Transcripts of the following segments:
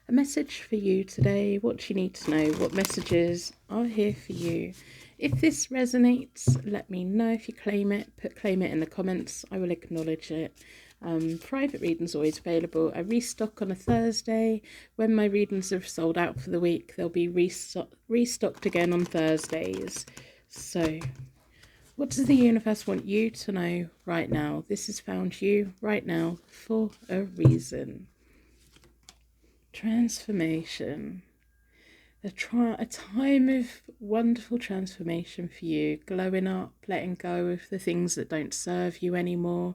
A message for you today, what you need to know, what messages are here for you. If this resonates, let me know. If you claim it, claim it in the comments. I will acknowledge it. Private readings always available. I restock on a Thursday. When my readings are sold out for the week, they'll be restocked again on Thursdays. So, what does the universe want you to know right now? This has found you right now for a reason. Transformation. A time of wonderful transformation for you, glowing up, letting go of the things that don't serve you anymore,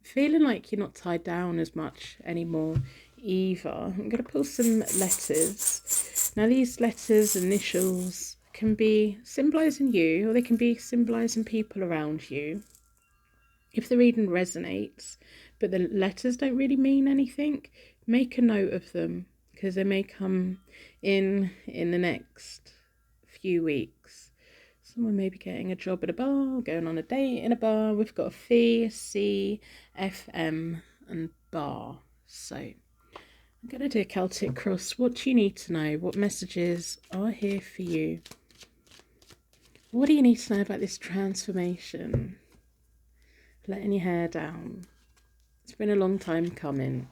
feeling like you're not tied down as much anymore either. I'm going to pull some letters. Now these letters, initials, can be symbolising you, or they can be symbolising people around you. If the reading resonates, but the letters don't really mean anything, make a note of them, because they may come in the next few weeks. Someone may be getting a job at a bar, going on a date in a bar. We've got a fee, C, FM, and bar. So I'm going to do a Celtic cross. What do you need to know? What messages are here for you? What do you need to know about this transformation? Letting your hair down. It's been a long time coming.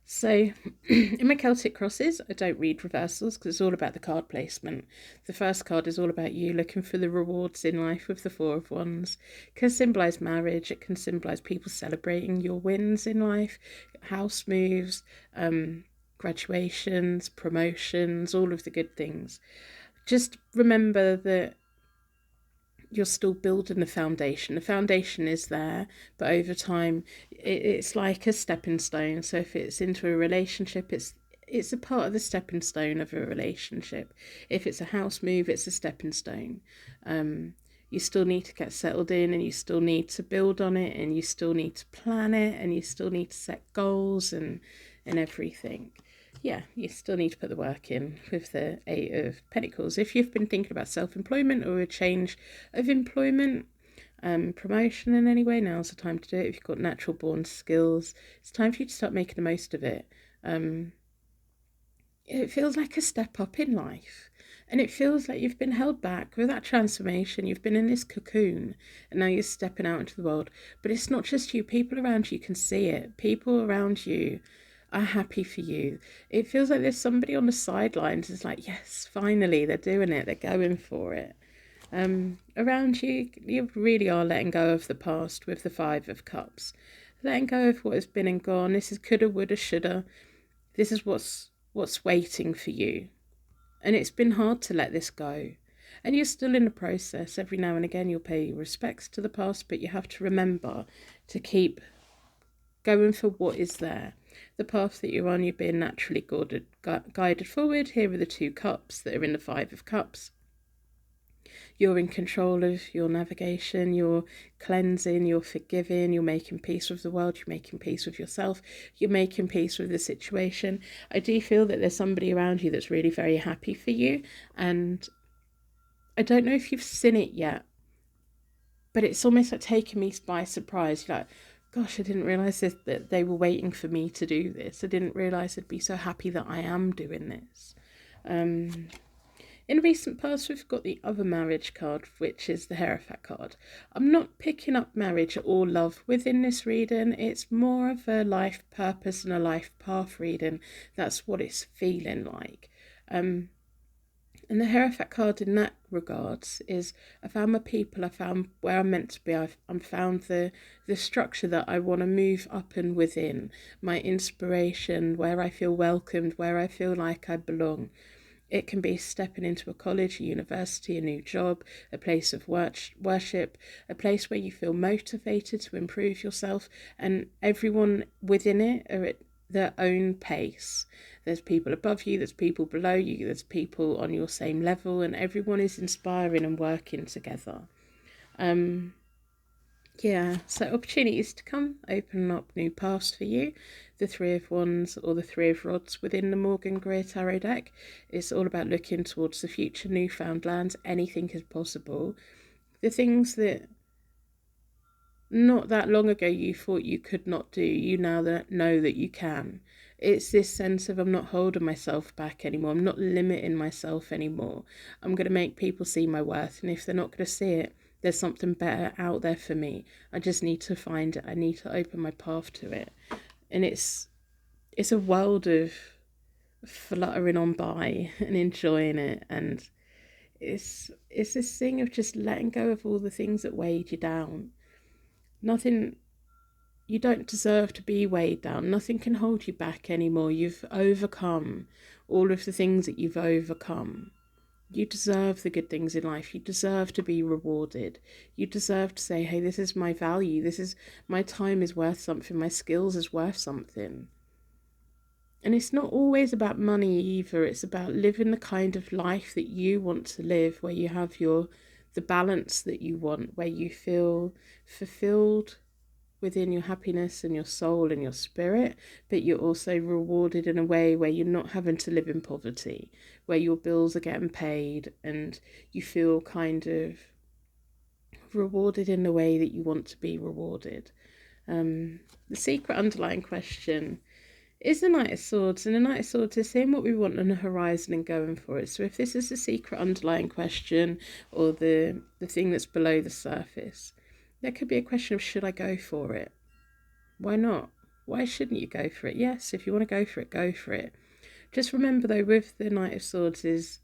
So in my Celtic crosses, I don't read reversals because it's all about the card placement. The first card is all about you looking for the rewards in life with the Four of Wands. It can symbolise marriage. It can symbolise people celebrating your wins in life, house moves, graduations, promotions, all of the good things. Just remember that you're still building the foundation. The foundation is there, but over time, it's like a stepping stone. So if it's into a relationship, it's a part of the stepping stone of a relationship. If it's a house move, it's a stepping stone. You still need to get settled in, and you still need to build on it, and you still need to plan it, and you still need to set goals and everything. Yeah, you still need to put the work in with the Eight of Pentacles. If you've been thinking about self-employment or a change of employment, promotion in any way, now's the time to do it. If you've got natural born skills, it's time for you to start making the most of it. It feels like a step up in life. And it feels like you've been held back with that transformation. You've been in this cocoon and now you're stepping out into the world. But it's not just you. People around you can see it. People around you are happy for you. It feels like there's somebody on the sidelines who's like, yes, finally, they're doing it. They're going for it. Around you, you really are letting go of the past with the Five of Cups. Letting go of what has been and gone. This is coulda, woulda, shoulda. This is what's waiting for you. And it's been hard to let this go. And you're still in the process. Every now and again, you'll pay respects to the past, but you have to remember to keep going for what is there. The path that you're on, you're being naturally guided forward. Here are the Two Cups that are in the Five of Cups. You're in control of your navigation, you're cleansing, you're forgiving, you're making peace with the world, you're making peace with yourself, you're making peace with the situation. I do feel that there's somebody around you that's really very happy for you, and I don't know if you've seen it yet, but it's almost like taking me by surprise. You're like, gosh, I didn't realise that they were waiting for me to do this. I didn't realise they'd be so happy that I am doing this. In recent past, we've got the other marriage card, which is the Hierophant card. I'm not picking up marriage or love within this reading. It's more of a life purpose and a life path reading. That's what it's feeling like. And the Hierophant card in that regards is I found my people, I found where I'm meant to be, I've found the structure that I want to move up and within, my inspiration, where I feel welcomed, where I feel like I belong. It can be stepping into a college, a university, a new job, a place of worship, a place where you feel motivated to improve yourself, and everyone within it are at their own pace. There's people above you, there's people below you, there's people on your same level, and everyone is inspiring and working together. Yeah, so opportunities to come, open up new paths for you. The Three of Wands or the Three of Rods within the Morgan Greer Tarot deck is all about looking towards the future, newfound lands, anything is possible. The things that not that long ago you thought you could not do, you now know that you can. It's this sense of I'm not holding myself back anymore. I'm not limiting myself anymore. I'm going to make people see my worth. And if they're not going to see it, there's something better out there for me. I just need to find it. I need to open my path to it. And it's a world of fluttering on by and enjoying it. And it's this thing of just letting go of all the things that weighed you down. Nothing, you don't deserve to be weighed down. Nothing can hold you back anymore. You've overcome all of the things that you've overcome. You deserve the good things in life. You deserve to be rewarded. You deserve to say, hey, this is my value. This is, my time is worth something. My skills is worth something. And it's not always about money either. It's about living the kind of life that you want to live, where you have the balance that you want, where you feel fulfilled within your happiness and your soul and your spirit, but you're also rewarded in a way where you're not having to live in poverty, where your bills are getting paid and you feel kind of rewarded in the way that you want to be rewarded. The secret underlying question is the Knight of Swords, and the Knight of Swords is seeing what we want on the horizon and going for it. So if this is the secret underlying question, or the thing that's below the surface, there could be a question of, should I go for it? Why not? Why shouldn't you go for it? Yes, if you want to go for it, go for it. Just remember though, with the Knight of Swords, is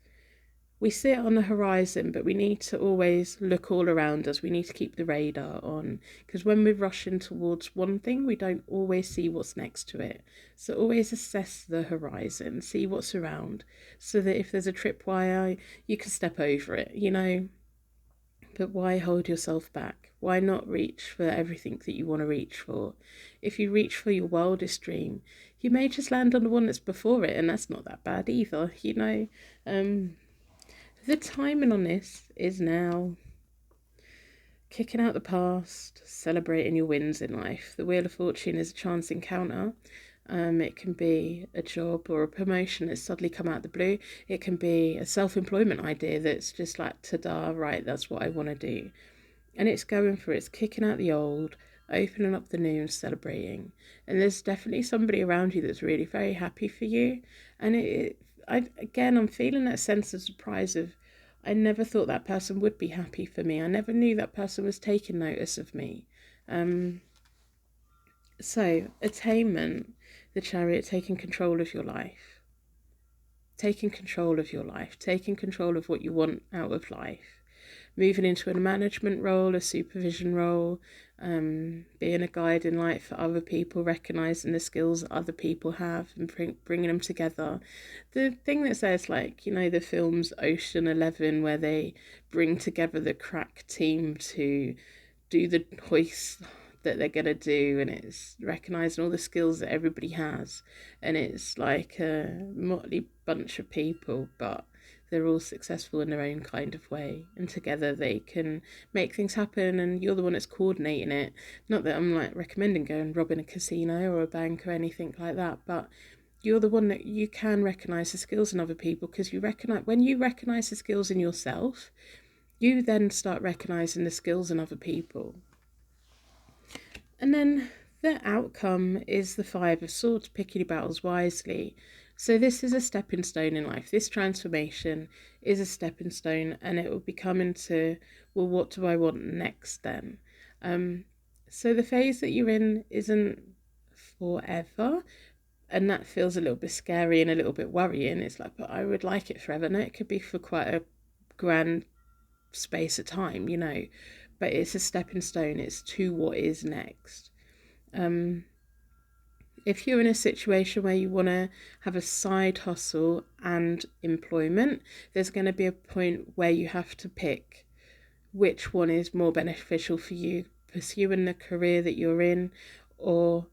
we see it on the horizon, but we need to always look all around us. We need to keep the radar on, because when we're rushing towards one thing, we don't always see what's next to it. So always assess the horizon, see what's around, so that if there's a tripwire, you can step over it, you know. But why hold yourself back? Why not reach for everything that you want to reach for? If you reach for your wildest dream, you may just land on the one that's before it, and that's not that bad either, you know. The timing on this is now. Kicking out the past, celebrating your wins in life. The Wheel of Fortune is a chance encounter. It can be a job or a promotion that's suddenly come out of the blue. It can be a self-employment idea that's just like, ta-da, right, that's what I want to do. And it's going for it. It's kicking out the old, opening up the new and celebrating. And there's definitely somebody around you that's really very happy for you. And I'm feeling that sense of surprise of, I never thought that person would be happy for me. I never knew that person was taking notice of me. So, attainment, the Chariot, taking control of your life. Taking control of your life. Taking control of what you want out of life. Moving into a management role, a supervision role, being a guiding light for other people, recognising the skills that other people have and bringing them together. The thing that says, like, you know, the films Ocean 11, where they bring together the crack team to do the hoist that they're going to do, and it's recognising all the skills that everybody has, and it's like a motley bunch of people, but they're all successful in their own kind of way, and together they can make things happen, and you're the one that's coordinating it. Not that I'm like recommending going robbing a casino or a bank or anything like that, but you're the one that you can recognise the skills in other people, because when you recognise the skills in yourself, you then start recognising the skills in other people. And then the outcome is the Five of Swords, picking your battles wisely. So this is a stepping stone in life. This transformation is a stepping stone, and it will be coming to, well, what do I want next then? So the phase that you're in isn't forever, and that feels a little bit scary and a little bit worrying. It's like, but I would like it forever. No, it could be for quite a grand space of time, you know, but it's a stepping stone. It's to what is next. If you're in a situation where you want to have a side hustle and employment, there's going to be a point where you have to pick which one is more beneficial for you, pursuing the career that you're in, or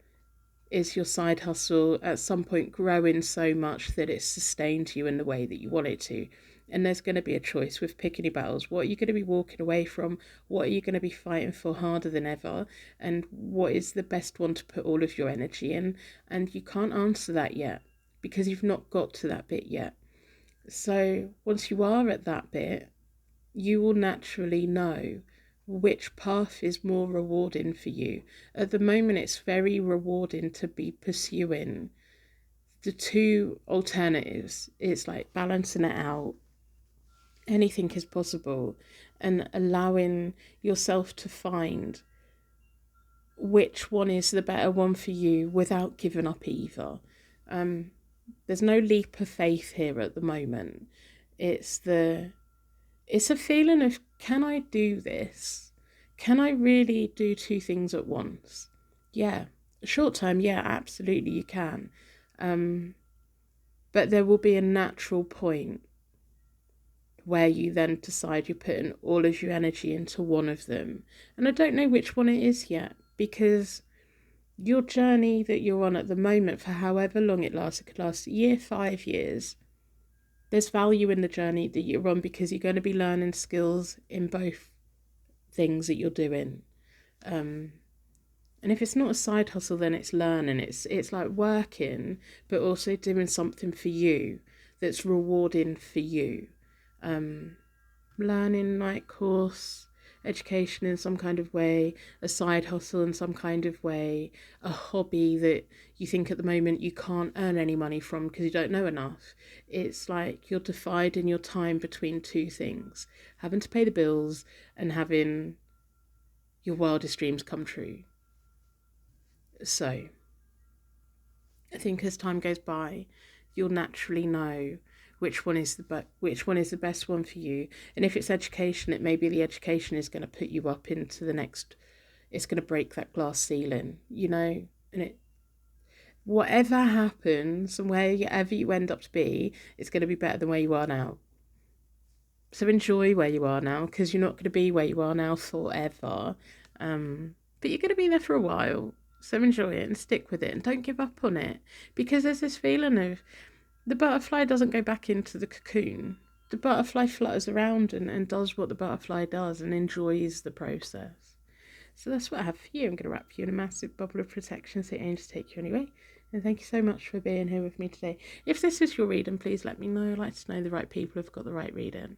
is your side hustle at some point growing so much that it's sustained you in the way that you want it to. And there's going to be a choice with picking your battles. What are you going to be walking away from? What are you going to be fighting for harder than ever? And what is the best one to put all of your energy in? And you can't answer that yet, because you've not got to that bit yet. So once you are at that bit, you will naturally know which path is more rewarding for you. At the moment, it's very rewarding to be pursuing the two alternatives, it's like balancing it out. Anything is possible, and allowing yourself to find which one is the better one for you without giving up either. There's no leap of faith here at the moment. It's a feeling of, can I do this? Can I really do two things at once? Yeah. Short term, yeah, absolutely you can. But there will be a natural point where you then decide you're putting all of your energy into one of them. And I don't know which one it is yet, because your journey that you're on at the moment, for however long it lasts, it could last a year, 5 years. There's value in the journey that you're on, because you're going to be learning skills in both things that you're doing. And if it's not a side hustle, then it's learning. It's like working, but also doing something for you that's rewarding for you. Learning, like course, education in some kind of way, a side hustle in some kind of way, a hobby that you think at the moment you can't earn any money from because you don't know enough. It's like you're dividing your time between two things, having to pay the bills and having your wildest dreams come true. So I think as time goes by, you'll naturally know which one is the best one for you. And if it's education, it may be the education is going to put you up into the next. It's going to break that glass ceiling, and it. Whatever happens and wherever you end up to be, it's going to be better than where you are now. So enjoy where you are now, because you're not going to be where you are now forever. But you're going to be there for a while. So enjoy it and stick with it and don't give up on it, because there's this feeling of the butterfly doesn't go back into the cocoon. The butterfly flutters around and does what the butterfly does and enjoys the process. So that's what I have for you. I'm going to wrap you in a massive bubble of protection so it aims to take you anyway. And thank you so much for being here with me today. If this is your reading, please let me know. I'd like to know the right people have got the right reading.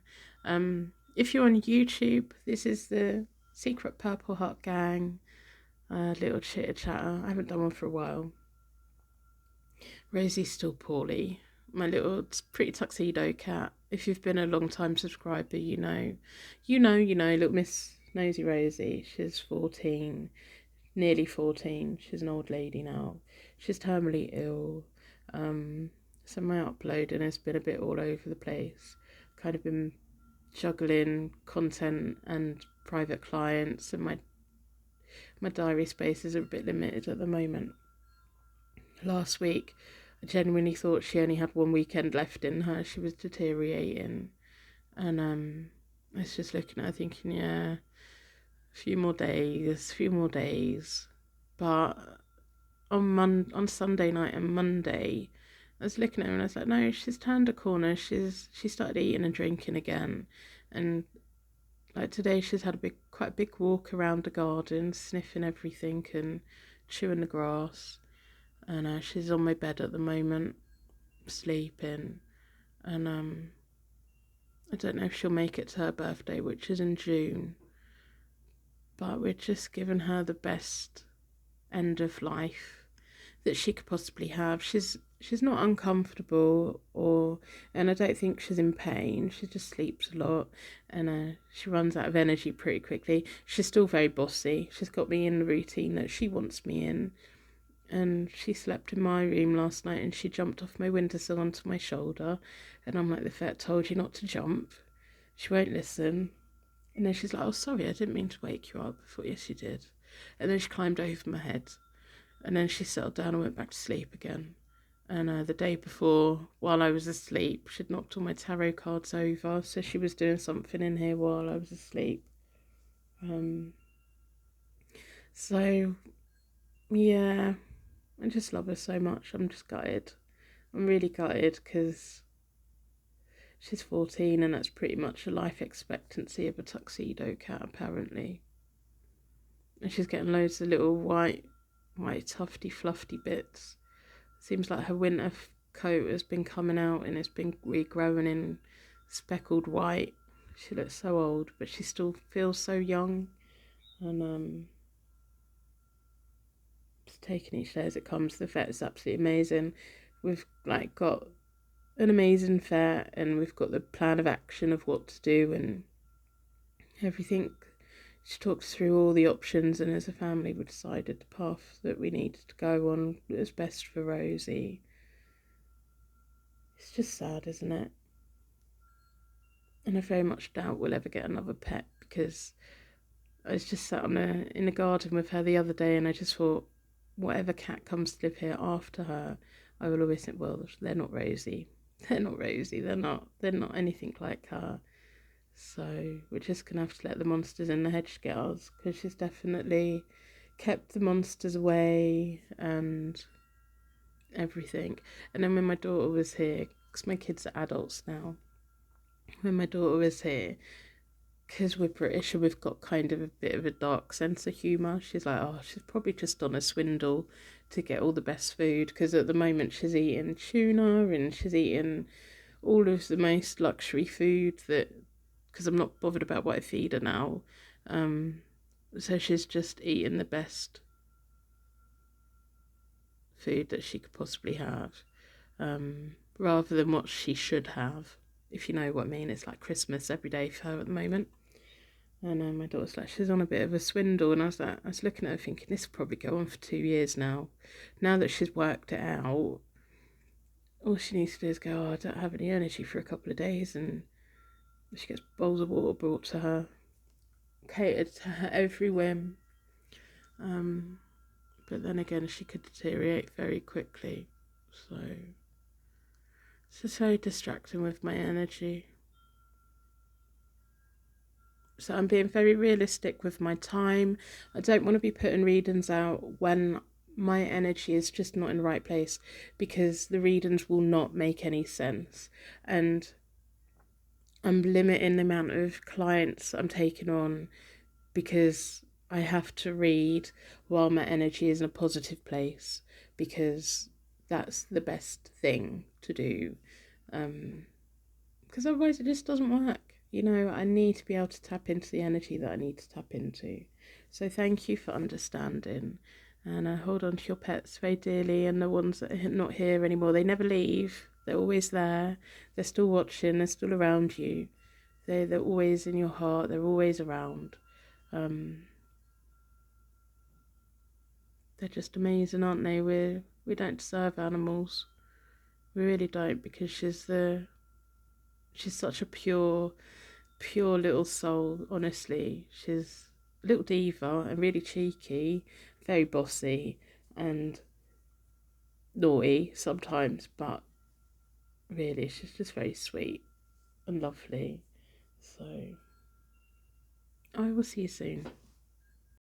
If you're on YouTube, this is the Secret Purple Heart Gang. Little chitter chatter. I haven't done one for a while. Rosie's still poorly. My little pretty tuxedo cat. If you've been a long time subscriber, you know, little Miss Nosy Rosie. She's 14, nearly 14. She's an old lady now. She's terminally ill. So my uploading has been a bit all over the place. Kind of been juggling content and private clients, and my diary spaces are a bit limited at the moment. Last week, I genuinely thought she only had one weekend left in her. She was deteriorating, and I was just looking at her thinking, yeah, a few more days. But on Sunday night and Monday, I was looking at her and I was like, no, she's turned a corner. She started eating and drinking again, and like today, she's had quite a big walk around the garden, sniffing everything and chewing the grass. And she's on my bed at the moment, sleeping. And I don't know if she'll make it to her birthday, which is in June. But we're just giving her the best end of life that she could possibly have. She's not uncomfortable, and I don't think she's in pain. She just sleeps a lot, and she runs out of energy pretty quickly. She's still very bossy. She's got me in the routine that she wants me in, and she slept in my room last night, and she jumped off my windowsill onto my shoulder, and I'm like, the vet told you not to jump. She won't listen. And then she's like, oh, sorry, I didn't mean to wake you up. I thought, yes, you did. And then she climbed over my head. And then she settled down and went back to sleep again. And the day before, while I was asleep, she'd knocked all my tarot cards over. So she was doing something in here while I was asleep. So, yeah, I just love her so much. I'm just gutted. I'm really gutted because she's 14 and that's pretty much a life expectancy of a tuxedo cat, apparently. And she's getting loads of little white tufty fluffy bits. Seems like her winter coat has been coming out and it's been regrowing in speckled white. She looks so old, but she still feels so young. And just taking each day as it comes. The vet is absolutely amazing. We've like got an amazing fair, and we've got the plan of action of what to do and everything. She talked through all the options, and as a family we decided the path that we needed to go on was best for Rosie. It's just sad, isn't it? And I very much doubt we'll ever get another pet, because I was just sat in the garden with her the other day, and I just thought, whatever cat comes to live here after her, I will always think, well, they're not Rosie. They're not Rosie. They're not anything like her. So we're just gonna have to let the monsters in the hedge get us, because she's definitely kept the monsters away and everything. And then when my daughter was here, because my kids are adults now, when my daughter was here, because we're British and we've got kind of a bit of a dark sense of humour, she's like, oh, she's probably just on a swindle to get all the best food, because at the moment she's eating tuna and she's eating all of the most luxury food that, because I'm not bothered about what I feed her now. So she's just eating the best food that she could possibly have, rather than what she should have, if you know what I mean. It's like Christmas every day for her at the moment. And my daughter's like, she's on a bit of a swindle. And I was looking at her thinking, this will probably go on for 2 years now. Now that she's worked it out, all she needs to do is go, oh, I don't have any energy for a couple of days. And she gets bowls of water brought to her, catered to her every whim. But then again, she could deteriorate very quickly. So it's just very distracting with my energy. So I'm being very realistic with my time. I don't want to be putting readings out when my energy is just not in the right place, because the readings will not make any sense. And I'm limiting the amount of clients I'm taking on, because I have to read while my energy is in a positive place, because that's the best thing to do. Because otherwise it just doesn't work. I need to be able to tap into the energy that I need to tap into. So thank you for understanding. And hold on to your pets very dearly, and the ones that are not here anymore, they never leave. They're always there. They're still watching. They're still around you. They're always in your heart. They're always around. They're just amazing, aren't they? We don't deserve animals. We really don't, because she's such a pure little soul. Honestly, she's a little diva and really cheeky, very bossy and naughty sometimes, but really she's just very sweet and lovely. So I will see you soon.